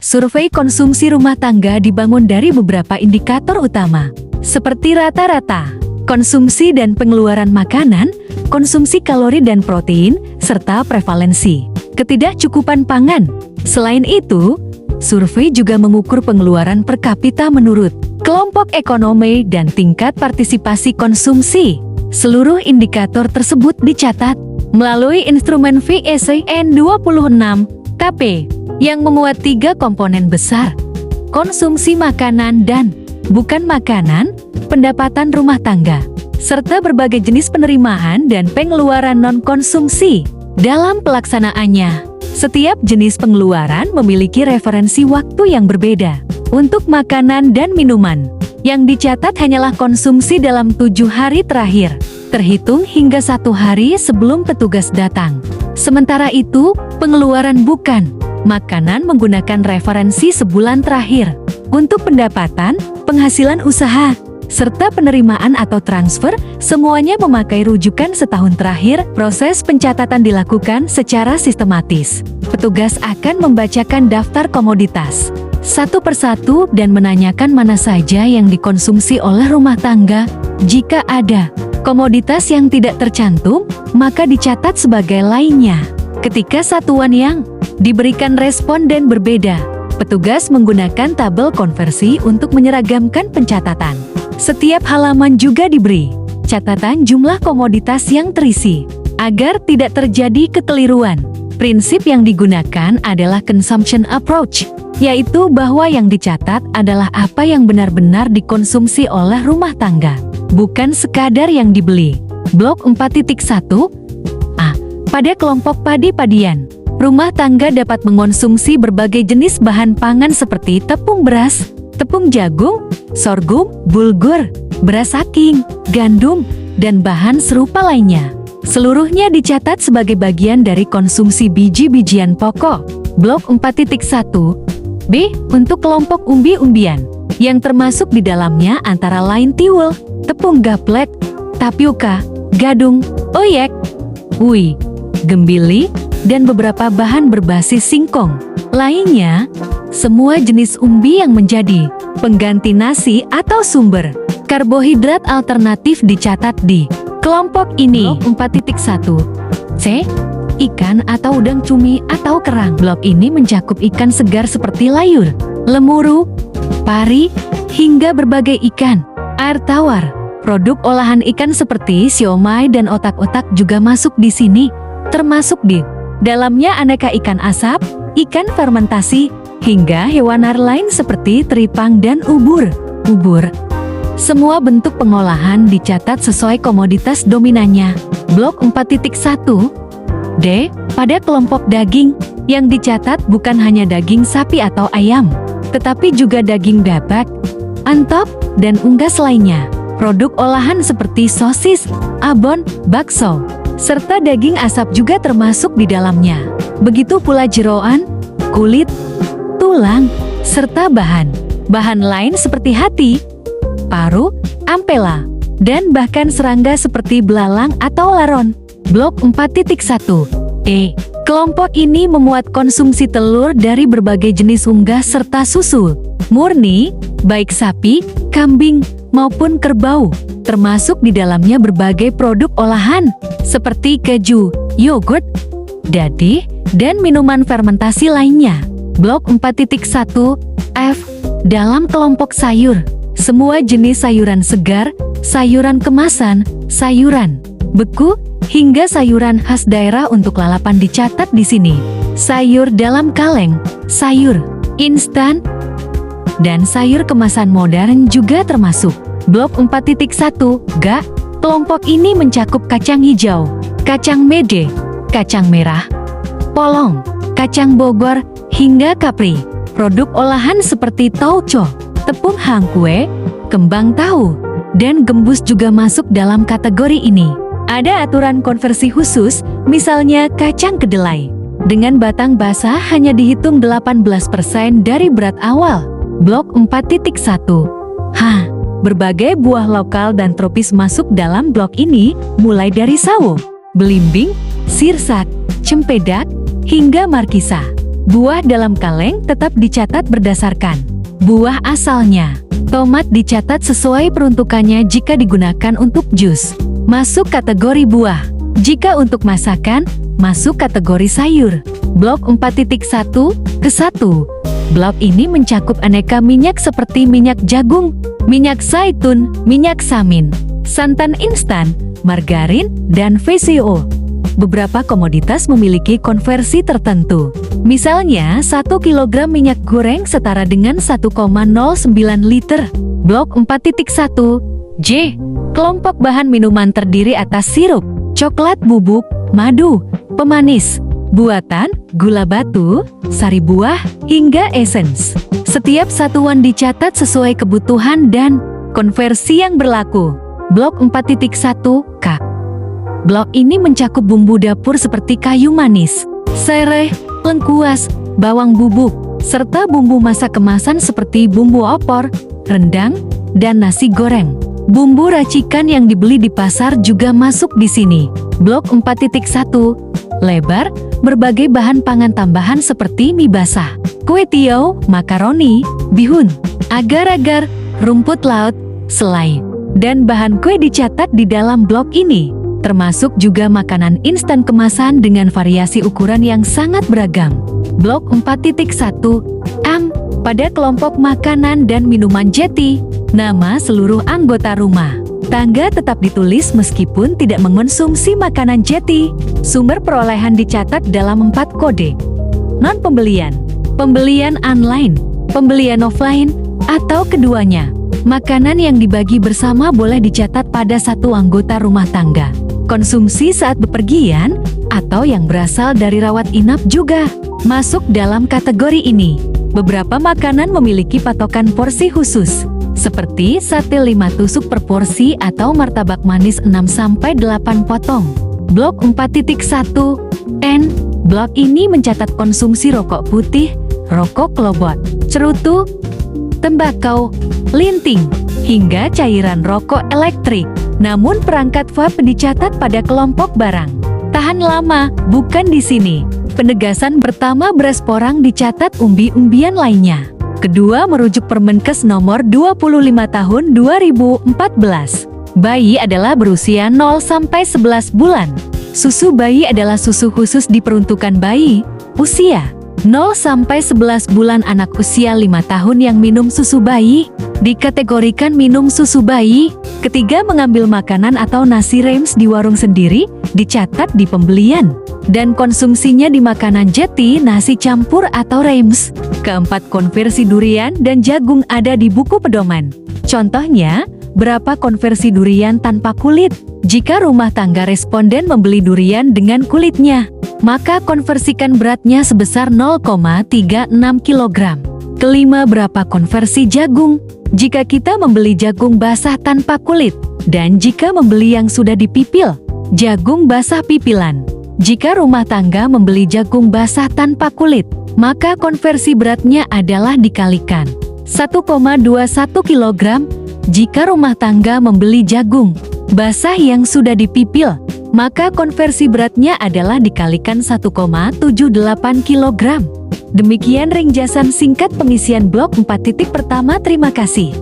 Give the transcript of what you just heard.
Survei konsumsi rumah tangga dibangun dari beberapa indikator utama, seperti rata-rata konsumsi dan pengeluaran makanan, konsumsi kalori dan protein, serta prevalensi ketidakcukupan pangan. Selain itu, survei juga mengukur pengeluaran per kapita menurut kelompok ekonomi dan tingkat partisipasi konsumsi. Seluruh indikator tersebut dicatat melalui instrumen VECN26KP yang memuat 3 komponen besar: konsumsi makanan dan bukan makanan, pendapatan rumah tangga, serta berbagai jenis penerimaan dan pengeluaran non-konsumsi. Dalam pelaksanaannya, setiap jenis pengeluaran memiliki referensi waktu yang berbeda. Untuk makanan dan minuman, yang dicatat hanyalah konsumsi dalam 7 hari terakhir, terhitung hingga 1 hari sebelum petugas datang. Sementara itu, pengeluaran bukan makanan menggunakan referensi sebulan terakhir. Untuk pendapatan, penghasilan usaha, serta penerimaan atau transfer, semuanya memakai rujukan setahun terakhir. Proses pencatatan dilakukan secara sistematis. Petugas akan membacakan daftar komoditas satu persatu dan menanyakan mana saja yang dikonsumsi oleh rumah tangga. Jika ada komoditas yang tidak tercantum, maka dicatat sebagai lainnya. Ketika satuan yang diberikan responden berbeda, petugas menggunakan tabel konversi untuk menyeragamkan pencatatan. Setiap halaman juga diberi catatan jumlah komoditas yang terisi, agar tidak terjadi kekeliruan. Prinsip yang digunakan adalah consumption approach, yaitu bahwa yang dicatat adalah apa yang benar-benar dikonsumsi oleh rumah tangga, bukan sekadar yang dibeli. Blok 4.1 A. Pada kelompok padi-padian, rumah tangga dapat mengonsumsi berbagai jenis bahan pangan seperti tepung beras, tepung jagung, sorghum, bulgur, beras saking, gandum, dan bahan serupa lainnya. Seluruhnya dicatat sebagai bagian dari konsumsi biji-bijian pokok. Blok 4.1 B. Untuk kelompok umbi-umbian, yang termasuk di dalamnya antara lain tiwul, tepung gaplek, tapioka, gadung, oyek, ui, gembili, dan beberapa bahan berbasis singkong lainnya. Semua jenis umbi yang menjadi pengganti nasi atau sumber karbohidrat alternatif dicatat di kelompok ini. Blok 4.1 C. Ikan atau udang cumi atau kerang. Blok ini mencakup ikan segar seperti layur, lemuru, pari, hingga berbagai ikan, air tawar. Produk olahan ikan seperti siomay dan otak-otak juga masuk di sini, termasuk di dalamnya aneka ikan asap, ikan fermentasi, hingga hewan air lain seperti teripang dan ubur. Semua bentuk pengolahan dicatat sesuai komoditas dominannya. Blok 4.1 D. Pada kelompok daging, yang dicatat bukan hanya daging sapi atau ayam, tetapi juga daging bebek, antop, dan unggas lainnya. Produk olahan seperti sosis, abon, bakso, serta daging asap juga termasuk di dalamnya. Begitu pula jeroan, kulit, tulang, serta bahan lain seperti hati, paru, ampela, dan bahkan serangga seperti belalang atau laron. Blok 4.1 E. Kelompok ini memuat konsumsi telur dari berbagai jenis unggas serta susu murni, baik sapi, kambing, maupun kerbau. Termasuk di dalamnya berbagai produk olahan, seperti keju, yogurt, dadih, dan minuman fermentasi lainnya. Blok 4.1 F. Dalam kelompok sayur, semua jenis sayuran segar, sayuran kemasan, sayuran beku, hingga sayuran khas daerah untuk lalapan dicatat di sini. Sayur dalam kaleng, sayur instan, dan sayur kemasan modern juga termasuk. Blok 4.1 G. Kelompok ini mencakup kacang hijau, kacang mede, kacang merah, polong, kacang Bogor, hingga kapri. Produk olahan seperti tauco, tepung hangkue, kembang tahu, dan gembus juga masuk dalam kategori ini. Ada aturan konversi khusus, misalnya kacang kedelai dengan batang basah hanya dihitung 18% dari berat awal. Blok 4.1 H. Berbagai buah lokal dan tropis masuk dalam blok ini, mulai dari sawo, belimbing, sirsak, cempedak, hingga markisa. Buah dalam kaleng tetap dicatat berdasarkan buah asalnya. Tomat dicatat sesuai peruntukannya jika digunakan untuk jus, masuk kategori buah. Jika untuk masakan, masuk kategori sayur. Blok 4.1 ke 1. Blok ini mencakup aneka minyak seperti minyak jagung, minyak zaitun, minyak samin, santan instan, margarin, dan VCO. Beberapa komoditas memiliki konversi tertentu. Misalnya, 1 kg minyak goreng setara dengan 1,09 liter. Blok 4.1 J. Kelompok bahan minuman terdiri atas sirup, coklat bubuk, madu, pemanis, buatan, gula batu, sari buah, hingga esens. Setiap satuan dicatat sesuai kebutuhan dan konversi yang berlaku. Blok 4.1 K. Blok ini mencakup bumbu dapur seperti kayu manis, sereh, lengkuas, bawang bubuk, serta bumbu masak kemasan seperti bumbu opor, rendang, dan nasi goreng. Bumbu racikan yang dibeli di pasar juga masuk di sini. Blok 4.1 Lebar, berbagai bahan pangan tambahan seperti mie basah, kue tiaw, makaroni, bihun, agar-agar, rumput laut, selai, dan bahan kue dicatat di dalam blok ini. Termasuk juga makanan instan kemasan dengan variasi ukuran yang sangat beragam. Blok 4.1 M. Pada kelompok makanan dan minuman Jeti, nama seluruh anggota rumah tangga tetap ditulis meskipun tidak mengonsumsi makanan Jeti. Sumber perolehan dicatat dalam 4 kode. Non-pembelian, pembelian online, pembelian offline, atau keduanya. Makanan yang dibagi bersama boleh dicatat pada satu anggota rumah tangga. Konsumsi saat bepergian, atau yang berasal dari rawat inap juga masuk dalam kategori ini. Beberapa makanan memiliki patokan porsi khusus, seperti sate 5 tusuk per porsi atau martabak manis 6-8 potong. Blok 4.1 N. Blok ini mencatat konsumsi rokok putih, rokok klobot, cerutu, tembakau, linting, hingga cairan rokok elektrik. Namun perangkat vape dicatat pada kelompok barang tahan lama, bukan di sini. Penegasan pertama beras porang dicatat umbi-umbian lainnya. Kedua merujuk Permenkes nomor 25 tahun 2014. Bayi adalah berusia 0-11 bulan. Susu bayi adalah susu khusus diperuntukkan bayi, usia 0-11 bulan. Anak usia 5 tahun yang minum susu bayi dikategorikan minum susu bayi. Ketiga, mengambil makanan atau nasi rems di warung sendiri dicatat di pembelian dan konsumsinya di makanan Jeti, nasi campur atau rems. Keempat, konversi durian dan jagung ada di buku pedoman. Contohnya, berapa konversi durian tanpa kulit? Jika rumah tangga responden membeli durian dengan kulitnya, maka konversikan beratnya sebesar 0,36 kg. Kelima, berapa konversi jagung? Jika kita membeli jagung basah tanpa kulit, dan jika membeli yang sudah dipipil, jagung basah pipilan. Jika rumah tangga membeli jagung basah tanpa kulit, maka konversi beratnya adalah dikalikan 1,21 kg. Jika rumah tangga membeli jagung basah yang sudah dipipil, maka konversi beratnya adalah dikalikan 1,78 kg. Demikian ringkasan singkat pengisian blok 4 titik pertama. Terima kasih.